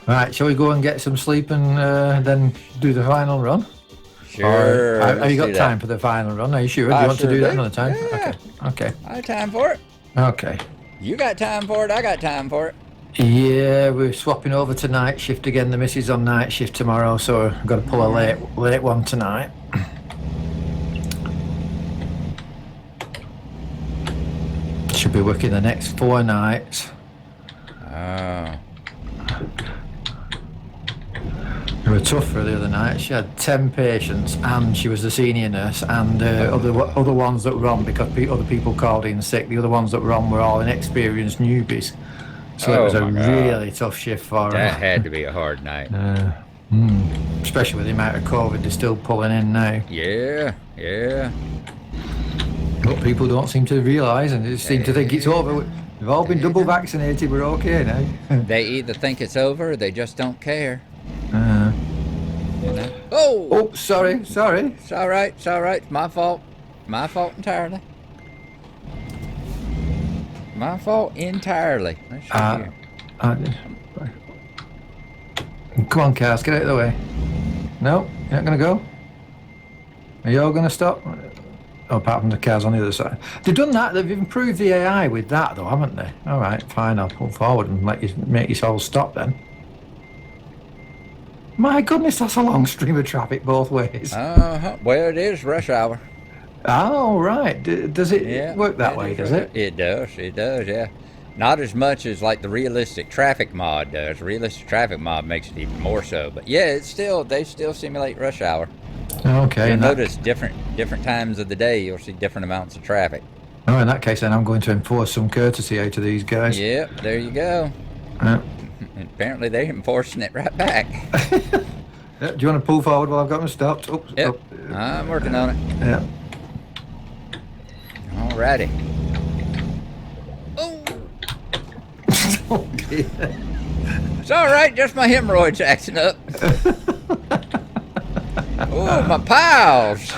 Right, shall we go and get some sleep and then do the final run? Sure. Have you got time for the final run? Are you sure? Do you want to do that another time? Yeah. Okay. I have time for it. Okay. You got time for it. I got time for it. Yeah, we're swapping over to night shift again. The missus on night shift tomorrow, so I've got to pull a late one tonight. Should be working the next 4 nights. Oh. They were tough for her the other night. She had 10 patients and she was the senior nurse, and other ones that were on because other people called in sick. The other ones that were on were all inexperienced newbies. So it was a really tough shift for her. That had to be a hard night. Especially with the amount of COVID they're still pulling in now. Yeah. But people don't seem to realise and they seem to think it's over. We've all been double vaccinated, we're okay now. They either think it's over or they just don't care. You know? Oh, sorry. It's all right. It's my fault. My fault entirely. My fault entirely. Let's see here. Come on, cars, get out of the way. No, you're not going to go? Are you all going to stop? Oh, apart from the cars on the other side. They've done that, they've improved the AI with that though, haven't they? All right, fine, I'll pull forward and make you all stop then. My goodness, that's a long stream of traffic both ways. Well, it is rush hour. Oh, right. Does it work that way, does it? It does, yeah. Not as much as like the realistic traffic mod does. Realistic traffic mod makes it even more so. But yeah, they still simulate rush hour. Okay. You'll notice different times of the day, you'll see different amounts of traffic. Oh, in that case, then I'm going to enforce some courtesy out of these guys. Yep, there you go. And apparently they're enforcing it right back. Do you want to pull forward while I've got them stopped? Oops, yep, I'm working on it. Yeah. Alrighty. Okay. It's alright, just my hemorrhoids acting up. Oh, my pals!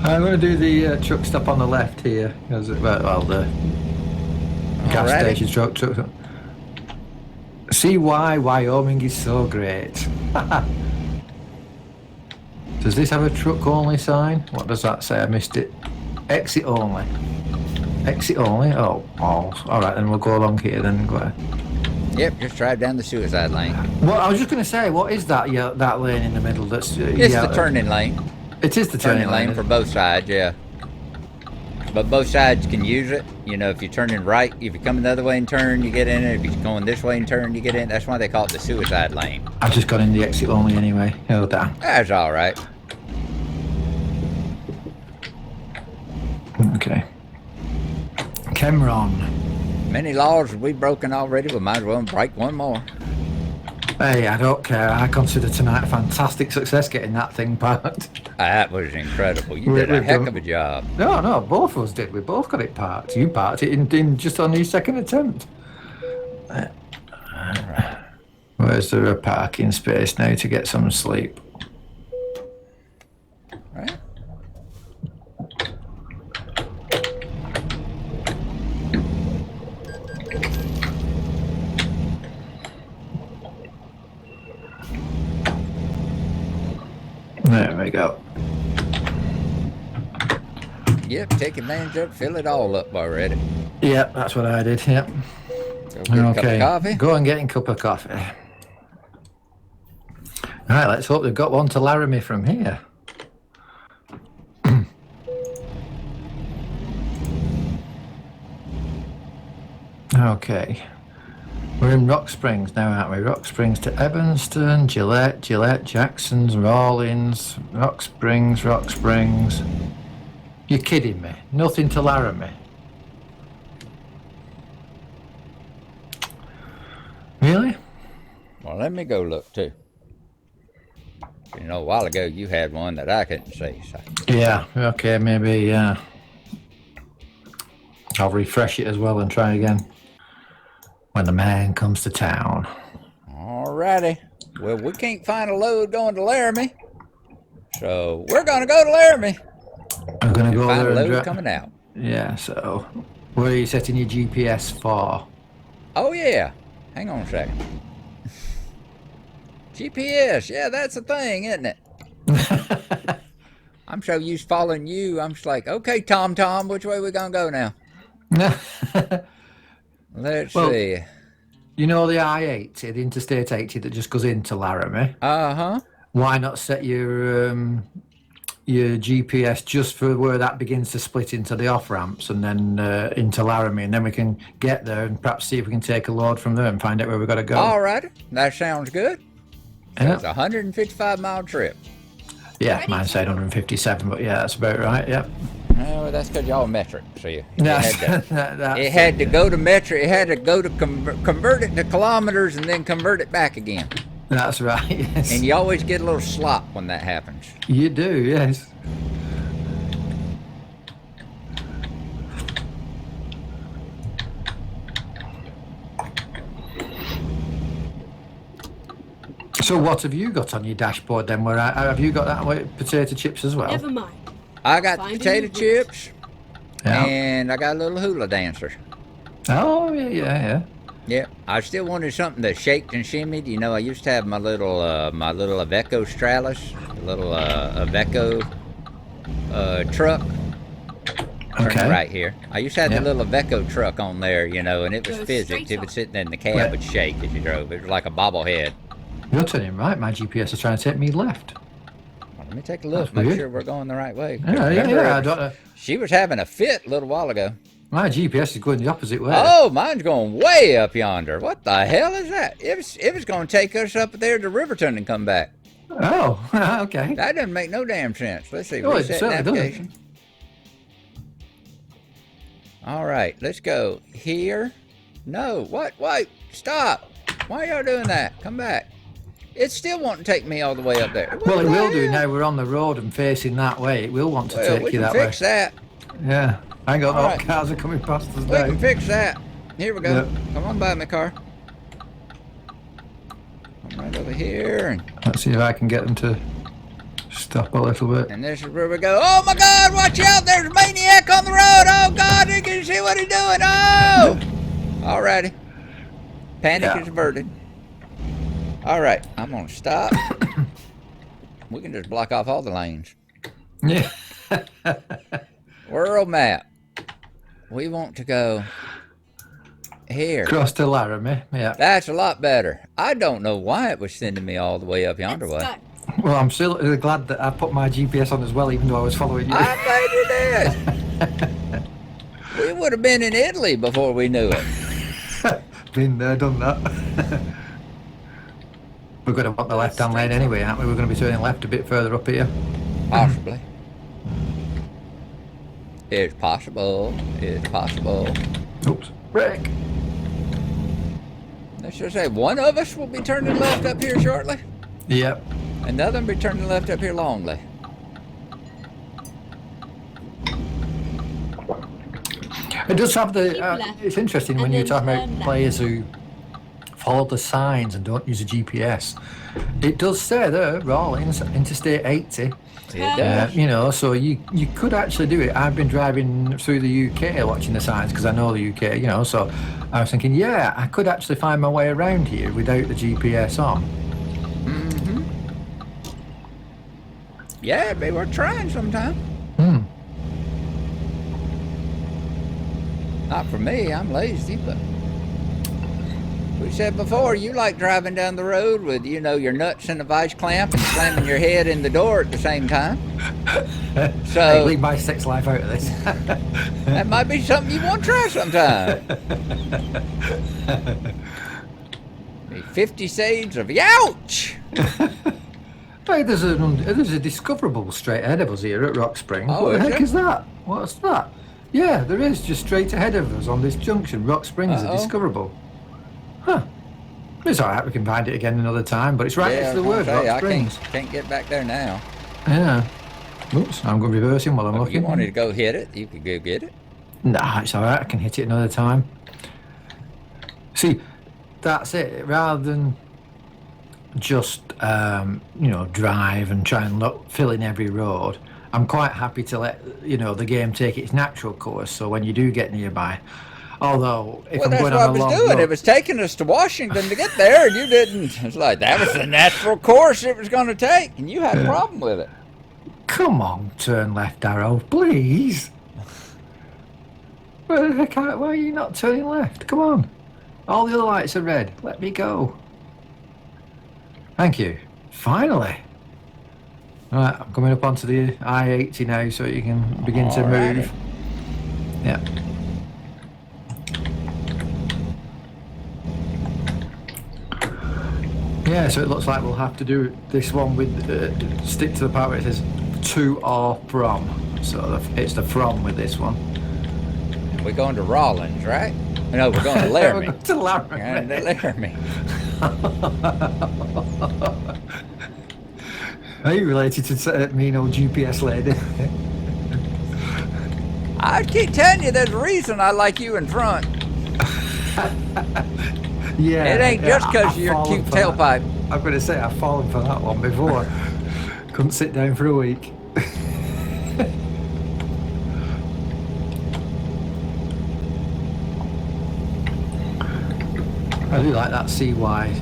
I'm going to do the truck stop on the left here. The gas station truck. See why Wyoming is so great. Does this have a truck only sign? What does that say? I missed it. Exit only. Exit only? Oh, alright, then we'll go along here then. Go ahead. Yep, just drive down the suicide lane. Well, I was just going to say, what is that that lane in the middle? That's it's the turning lane. It is the turning lane for both sides, yeah. But both sides can use it. You know, if you're turning right, if you're coming the other way and turn, you get in it. If you're going this way and turn, you get in. That's why they call it the suicide lane. I've just got in the exit only anyway. Oh, damn. That's all right. Okay. Cameron. Many laws we've broken already. We might as well break one more. Hey, I don't care. I consider tonight a fantastic success getting that thing parked. That was incredible. You did a heck of a job. No, both of us did. We both got it parked. You parked it in just on your second attempt. Where's there a parking space now to get some sleep? Right. There we go. Yep, take advantage of it, fill it all up already. Yep, that's what I did, yep. Go get a cup of coffee. Go and get a cup of coffee. Alright, let's hope they've got one to Laramie from here. Okay. We're in Rock Springs now, aren't we? Rock Springs to Evanston, Gillette, Jackson's, Rawlins, Rock Springs. You're kidding me? Nothing to Laramie? Really? Well, let me go look too. You know, a while ago you had one that I couldn't see. So. Yeah, okay, maybe I'll refresh it as well and try again. When the man comes to town. Alrighty. Well, we can't find a load going to Laramie. So we're going to go to Laramie. I'm going to go find there a and load coming out. Yeah, so Where are you setting your GPS for? Oh, yeah. Hang on a second. GPS, yeah, that's a thing, isn't it? I'm so used following you. I'm just like, okay, Tom, which way we gonna go now? Let's Well, see. you know the I-80, the Interstate 80 that just goes into Laramie? Uh-huh. Why not set your GPS just for where that begins to split into the off ramps and then into Laramie, and then we can get there and perhaps see if we can take a load from there and find out where we've got to go. All right, that sounds good. So Yeah. it's a 155-mile trip. Yeah, mine said 157, but yeah, that's about right. Yeah. Oh, that's because y'all metric. See, It had to go to metric. It had to go to convert it to kilometers and then convert it back again. That's right. Yes. And you always get a little slop when that happens. You do, yes. So what have you got on your dashboard then? Have you got that with potato chips as well? Never mind. I got Finding potato the route. chips Yeah. and I got a little hula dancer. Oh yeah. Yeah, I still wanted something that shaked and shimmied. You know, I used to have my little Iveco Stralis, a little Iveco truck. Turn Okay. right here. I used to have Yeah. the little Iveco truck on there, you know, and it was Go physics. straight It would on. sit in the cab, Right. would shake as you drove. It was like a bobblehead. You're turning right. My GPS is trying to take me left. Well, let me take a look, That's make weird. sure we're going the right way. Yeah. Remember, I don't know. she was having a fit a little while ago. My GPS is going the opposite way. Oh, mine's going way up yonder. What the hell is that? It was going to take us up there to Riverton and come back. Oh, okay. That doesn't make no damn sense. Let's see. Oh, it Reset certainly doesn't. navigation. All right, let's go here. No, what? Wait, stop. Why y'all doing that? Come back. It's still wanting to take me all the way up there. What Well, it the will do hell? now we're on the road and facing that way. It will want to Well, take we you can that way. fix that. Yeah. Hang on, All all right. cars are coming past us We now. can fix that. Here we go. Yep. Come on by me, car. Come right over here, Let's see if I can get them to stop a little bit. and this is where we go. Oh my God! Watch out! There's a maniac on the road. Oh God! You can see what he's doing. Oh! Alrighty. Panic Yeah. is averted. All right, I'm gonna stop. We can just block off all the lanes. Yeah. World map. We want to go here. Cross to Laramie. Yeah. That's a lot better. I don't know why it was sending me all the way up yonder way. Let's go. Well, I'm still glad that I put my GPS on as well, even though I was following you. I'm glad you did. We would have been in Italy before we knew it. Been there, done that. We're going to want the left-hand lane anyway, aren't we? We're going to be turning left a bit further up here. Possibly. It's possible. It's possible. Oops. Brake. Let's just say one of us will be turning left up here shortly. Yep. Another will be turning left up here longly. It does have the. Keep left It's interesting when and you're then talking about turn left. players who follow the signs and don't use a GPS. It does say there, Rawlins, Interstate 80. It does. You know, so you could actually do it. I've been driving through the UK watching the signs because I know the UK, you know, so I was thinking, yeah, I could actually find my way around here without the GPS on. Mm-hmm. Yeah, it'd be worth trying sometime. Hmm. Not for me, I'm lazy, but we said before, you like driving down the road with, you know, your nuts in a vice clamp and slamming your head in the door at the same time. Hey, So leave my sex life out of this. that might be something you want to try sometime. The 50 Shades of Youch! Hey, there's a discoverable straight ahead of us here at Rock Springs. Oh, What the is heck there? is that? What's that? Yeah, there is, just straight ahead of us on this junction. Rock Springs Uh-oh. is discoverable. Huh. It's alright, we can find it again another time, but it's right next to the word, Rock I Springs. can't get back there now. Yeah. Oops, I'm going to reverse him while I'm If you looking. wanted to go hit it, you could go get it. Nah, it's alright, I can hit it another time. See, that's it. Rather than just, you know, drive and try and fill in every road, I'm quite happy to let the game take its natural course. So when you do get nearby, although if Well, I'm that's going what on I a was long doing. It run, was taking us to Washington to get there, and you didn't. It's like that was the natural course it was going to take, and you had a problem with it. come on, turn left arrow, please. Why are you not turning left? Come on. All the other lights are red. Let me go. Thank you. Finally. Right, I'm coming up onto the I-80 now so you can begin to Alrighty. move. Yeah. Yeah, so it looks like we'll have to do this one with, stick to the part where it says to or from. So it's the from with this one. We're going to Rollins, right? No, we're going to Laramie. We're going to Laramie. Going to Laramie. Are you related to me and old GPS lady? I keep telling you, there's a reason I like you in front. Yeah. It ain't just because of your cute tailpipe. I'm going to say I've fallen for that one before. Couldn't sit down for a week. I do like that CY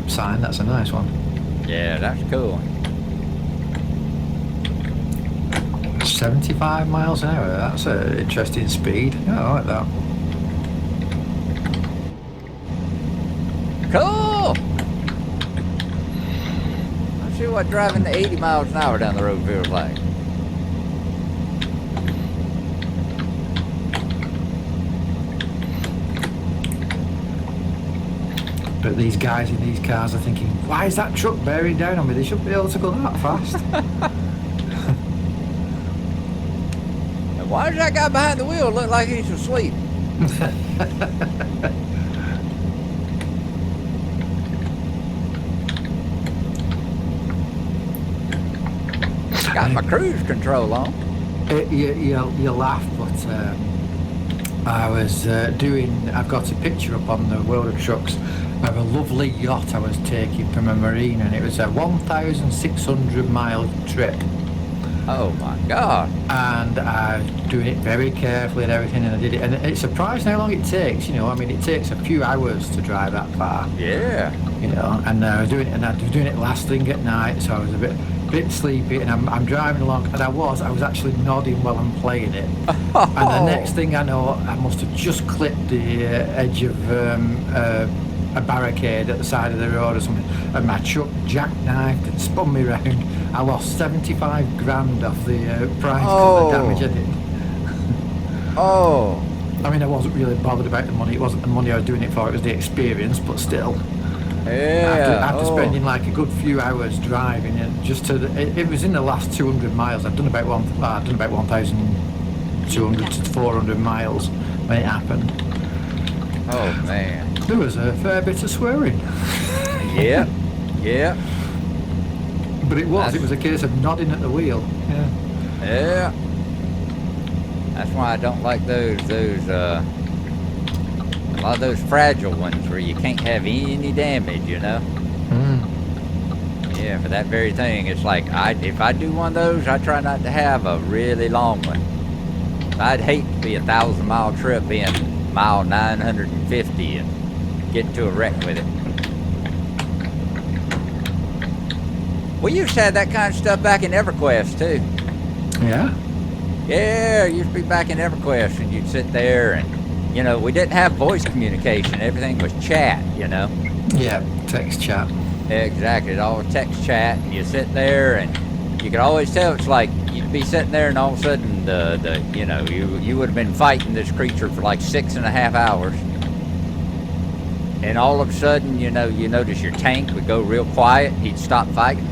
sign. That's a nice one. Yeah, that's cool. 75 miles an hour. That's an interesting speed. Yeah, I like that. Cool. Let's see what driving the 80 miles an hour down the road feels like. But these guys in these cars are thinking, why is that truck bearing down on me? They shouldn't be able to go that fast. And why does that guy behind the wheel look like he's asleep? Got my cruise control on. You laugh, but I was I've got a picture up on the World of Trucks of a lovely yacht I was taking from a marina, and it was a 1,600 mile trip. Oh my God. And I was doing it very carefully and everything, and I did it, and it's surprising how long it takes. I mean, it takes a few hours to drive that far. Yeah. And I was doing it last thing at night, so I was a bit sleepy, and I'm driving along, and I was actually nodding while I'm playing it. Oh. And the next thing I know, I must have just clipped the edge of a barricade at the side of the road or something, and my truck jackknifed and spun me round. I lost 75 grand off the price for the damage I did. Oh. I mean, I wasn't really bothered about the money. It wasn't the money I was doing it for, it was the experience, but still. Yeah. After spending like a good few hours driving, and just it was in the last 200 miles. I've done about 1,200 to 400 miles when it happened. Oh man. There was a fair bit of swearing. Yeah. Yeah. But it was a case of nodding at the wheel. Yeah. Yeah. That's why I don't like those a lot of those fragile ones where you can't have any damage, Yeah, for that very thing. It's like if I do one of those, I try not to have a really long one. I'd hate to be 1,000-mile trip in mile 950 and get into a wreck with it. We used to have that kind of stuff back in EverQuest too. Yeah? Yeah, it used to be back in EverQuest, and you'd sit there and, we didn't have voice communication. Everything was chat, Yeah, text chat. Exactly. It all was text chat, and you sit there, and you could always tell. It's like you'd be sitting there, and all of a sudden, you would have been fighting this creature for like 6.5 hours, and all of a sudden, you notice your tank would go real quiet. He'd stop fighting.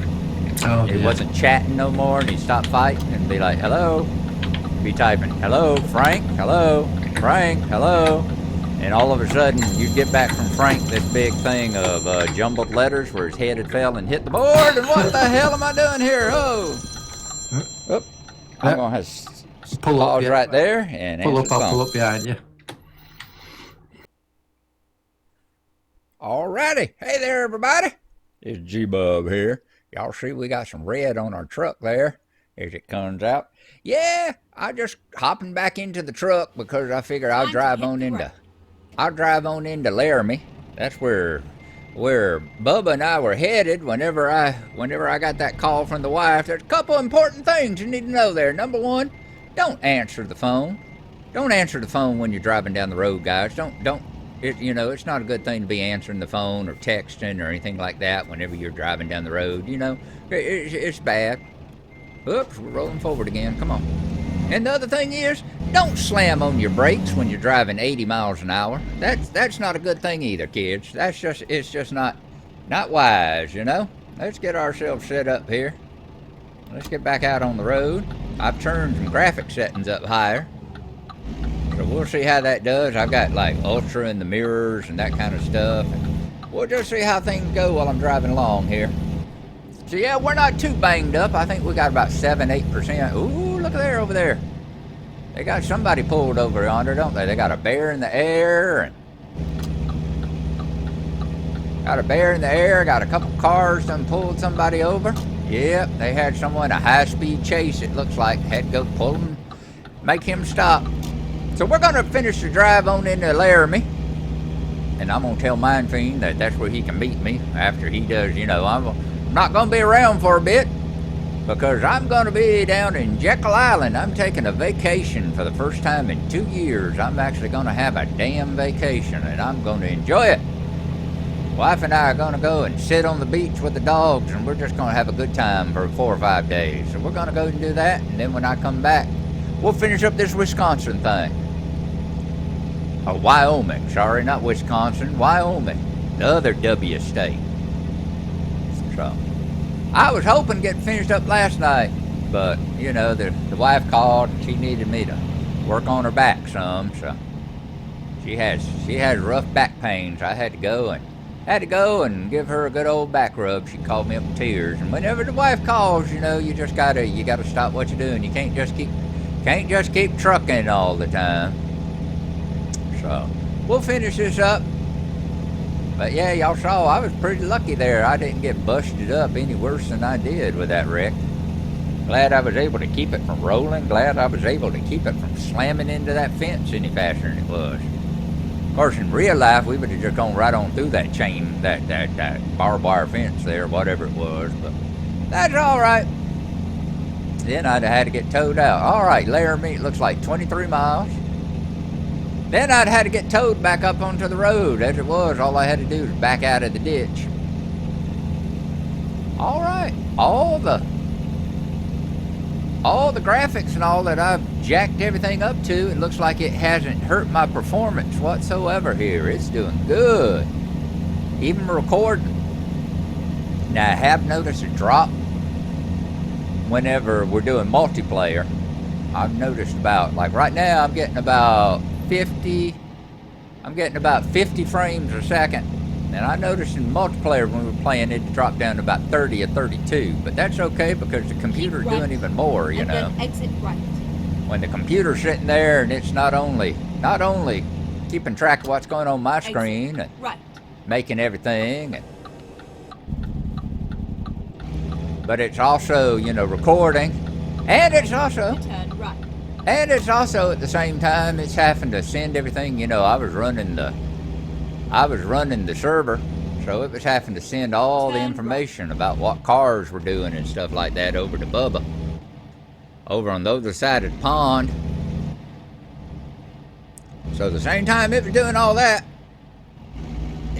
Oh, It wasn't chatting no more, and he'd stop fighting and be like, "Hello," be typing, "Hello, Frank. Hello, Frank. Hello." And all of a sudden, you'd get back from Frank this big thing of jumbled letters where his head had fell and hit the board. And what the hell am I doing here? Oh, Oop. I'm gonna have to pause right there and pull answer the up. I'll phone. pull up behind you. Alrighty, hey there, everybody. It's GBub here. Y'all see we got some red on our truck there. as it comes out. Yeah, I just hopping back into the truck because I figure I'll drive on into Laramie. That's where Bubba and I were headed whenever I got that call from the wife. There's a couple important things you need to know there. Number one, don't answer the phone. Don't answer the phone when you're driving down the road, guys. Don't it's not a good thing to be answering the phone or texting or anything like that whenever you're driving down the road. It's bad. Oops, we're rolling forward again. Come on. And the other thing is, don't slam on your brakes when you're driving 80 miles an hour. That's not a good thing either, kids. It's just not wise, Let's get ourselves set up here. Let's get back out on the road. I've turned some graphic settings up higher. So we'll see how that does. I've got like ultra in the mirrors and that kind of stuff. And we'll just see how things go while I'm driving along here. So yeah, we're not too banged up. I think we got about 7-8%. Ooh, look there over there. They got somebody pulled over yonder, don't they? They got a bear in the air. Got a couple cars done pulled somebody over. Yep, they had someone a high-speed chase, it looks like. Had to go pull him, make him stop. So we're going to finish the drive on into Laramie. And I'm going to tell Mind Fiend that that's where he can beat me after he does, I'm not going to be around for a bit because I'm going to be down in Jekyll Island. I'm taking a vacation for the first time in 2 years. I'm actually going to have a damn vacation and I'm going to enjoy it. Wife and I are going to go and sit on the beach with the dogs and we're just going to have a good time for 4 or 5 days. So we're going to go and do that, and then when I come back, we'll finish up this Wisconsin thing. Oh, Wyoming. Sorry, not Wisconsin. Wyoming. The other W state. So, I was hoping to get finished up last night, but, the wife called and she needed me to work on her back some, so she has rough back pains. I had to go and give her a good old back rub. She called me up in tears. And whenever the wife calls, you just gotta stop what you're doing. You can't just keep trucking all the time. So we'll finish this up. But yeah, y'all saw I was pretty lucky there. I didn't get busted up any worse than I did with that wreck. Glad I was able to keep it from rolling. Glad I was able to keep it from slamming into that fence any faster than it was. Of course, in real life, we would have just gone right on through that chain, that barbed wire fence there, whatever it was. But that's all right. Then I'd have had to get towed out. All right, Laramie, it looks like 23 miles. Then I'd had to get towed back up onto the road. As it was, all I had to do was back out of the ditch. All right, all the graphics and all that I've jacked everything up to, it looks like it hasn't hurt my performance whatsoever here. It's doing good. Even recording. Now, I have noticed a drop whenever we're doing multiplayer. I've noticed about, like right now, I'm getting about 50 frames a second. And I noticed in multiplayer when we were playing, it dropped down to about 30 or 32. But that's okay because the computer's doing even more, and then exit right. When the computer's sitting there and it's not only keeping track of what's going on my screen and making everything, but it's also, recording, and it's also Turn right. And it's also at the same time it's having to send everything. I was running the server, so it was having to send all the information about what cars were doing and stuff like that over to Bubba, over on the other side of the pond. So at the same time it was doing all that,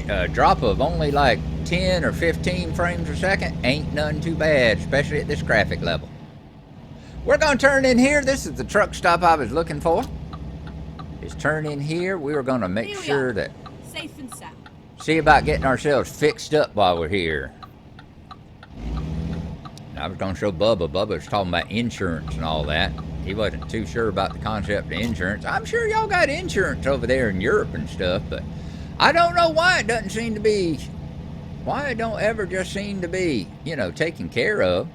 a drop of only like 10 or 15 frames a second ain't none too bad, especially at this graphic level. We're going to turn in here. This is the truck stop I was looking for. It's turn in here. We were going to make sure that safe and sound. See about getting ourselves fixed up while we're here. I was going to show Bubba. Bubba was talking about insurance and all that. He wasn't too sure about the concept of insurance. I'm sure y'all got insurance over there in Europe and stuff, but I don't know why it don't ever just seem to be, taken care of.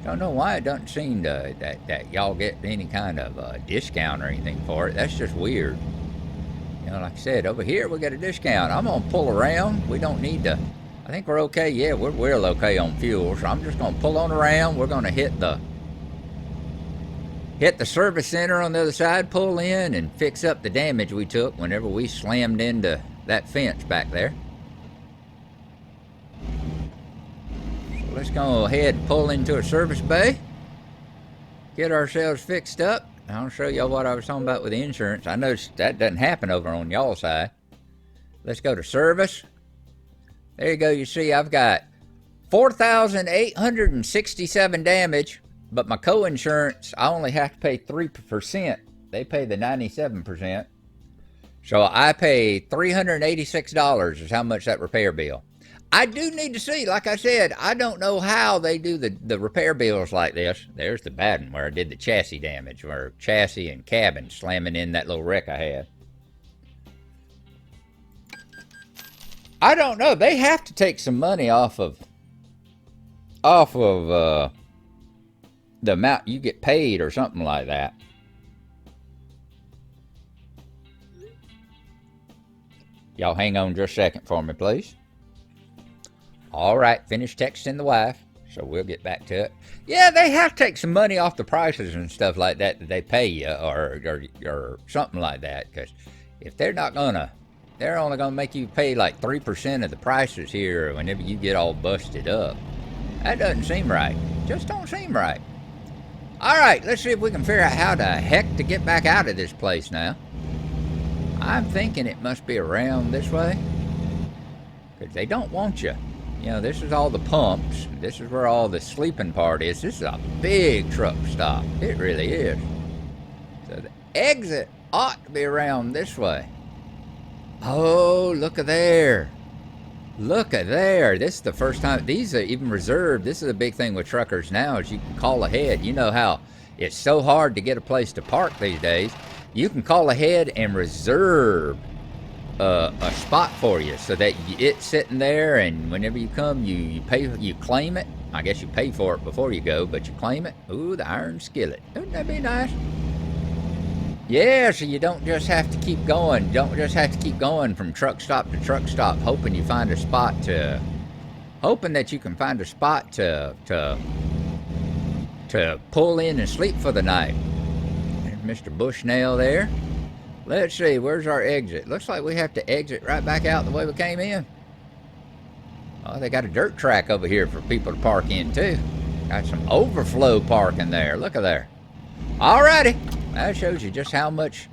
Don't know why it doesn't seem that y'all get any kind of discount or anything for it. That's just weird. Like I said, over here we got a discount. I'm going to pull around. We don't need to. I think we're okay. Yeah, we're okay on fuel. So I'm just going to pull on around. We're going to hit the hit the service center on the other side, pull in, and fix up the damage we took whenever we slammed into that fence back there. So let's go ahead and pull into a service bay, get ourselves fixed up. I'll show y'all what I was talking about with the insurance. I noticed that doesn't happen over on y'all side. Let's go to service. There you go. You see I've got 4,867 damage, but my co-insurance, I only have to pay 3%. They pay the 97%. So I pay $386 is how much that repair bill. I do need to see, like I said, I don't know how they do the repair bills like this. There's the bad one where I did the chassis damage, where chassis and cabin slamming in that little wreck I had. I don't know. They have to take some money off of the amount you get paid or something like that. Y'all hang on just a second for me, please. All right, finish texting the wife, so we'll get back to it. Yeah, they have to take some money off the prices and stuff like that that they pay you, or something like that. Because if they're not gonna, they're only gonna make you pay like 3% of the prices here whenever you get all busted up. That doesn't seem right. Just don't seem right. All right, let's see if we can figure out how the heck to get back out of this place now. I'm thinking it must be around this way, because they don't want you. You know, this is all the pumps. This is where all the sleeping part is. This is a big truck stop. It really is. So the exit ought to be around this way. Oh, look at there. Look at there. This is the first time. These are even reserved. This is a big thing with truckers now is you can call ahead. You know how it's so hard to get a place to park these days. You can call ahead and reserve a spot for you so that it's sitting there, and whenever you come, you claim it. I guess you pay for it before you go, but you claim it. Ooh, the iron skillet. Wouldn't that be nice? Yeah, so you don't just have to keep going. Don't just have to keep going from truck stop to truck stop, hoping you find a spot hoping that you can find a spot to pull in and sleep for the night. There's Mr. Bushnell there. Let's see, where's our exit? Looks like we have to exit right back out the way we came in. Oh, they got a dirt track over here for people to park in too. Got some overflow parking there. Look at there. Alrighty. That shows you just how much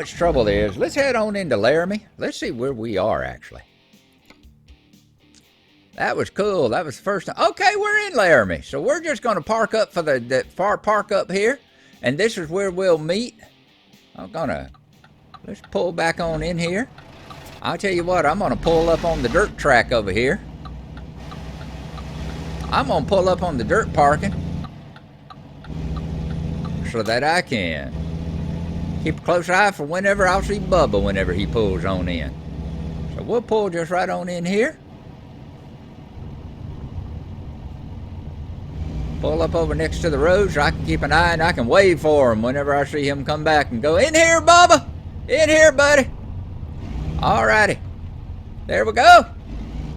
trouble there is. Let's head on into Laramie. Let's see where we are actually. That was cool. That was the first time. Okay, we're in Laramie. So we're just going to park up for the far park up here. And this is where we'll meet. Let's pull back on in here. I'll tell you what, I'm going to pull up on the dirt track over here. I'm going to pull up on the dirt parking so that I can keep a close eye for whenever I'll see Bubba whenever he pulls on in. So we'll pull just right on in here. Pull up over next to the road so I can keep an eye and I can wave for him whenever I see him come back and go, "In here, Bubba! In here, buddy!" Alrighty. There we go.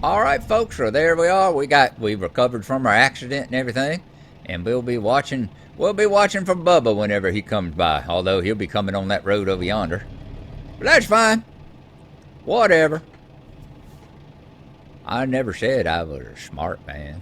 Alright, folks, so there we are. We recovered from our accident and everything. And we'll be watching for Bubba whenever he comes by. Although he'll be coming on that road over yonder. But that's fine. Whatever. I never said I was a smart man.